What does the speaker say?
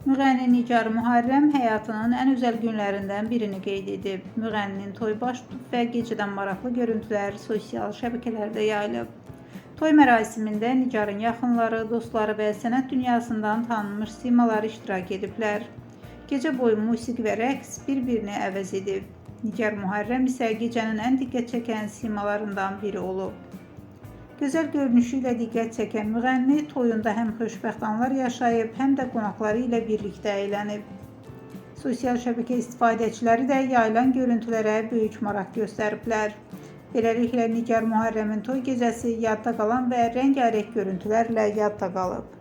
Müğənni Nigar Müharrəm həyatının ən özəl günlərindən birini qeyd edib. Müğənninin toyu baş tutub və gecədən maraqlı görüntülər sosial şəbəkələrdə yayılıb. Toy mərasimində Nigarın yaxınları, dostları və sənət dünyasından tanınmış simalar iştirak ediblər. Gecə boyu musiqi və rəqs bir-birini əvəz edib. Nigar Müharrəm isə gecənin ən diqqət çəkən simalarından biri olub. Gözəl görünüşü ilə diqqət çəkən müğənni toyunda həm xoşbəxt anlar yaşayıb, həm də qonaqları ilə birlikdə əylənib. Sosial şəbəkə istifadəçiləri də yayılan görüntülərə böyük maraq göstəriblər. Beləliklə Nigar Müharrəmin toy gecəsi yadda qalan və rəngarəng görüntülərlə yadda qalıb.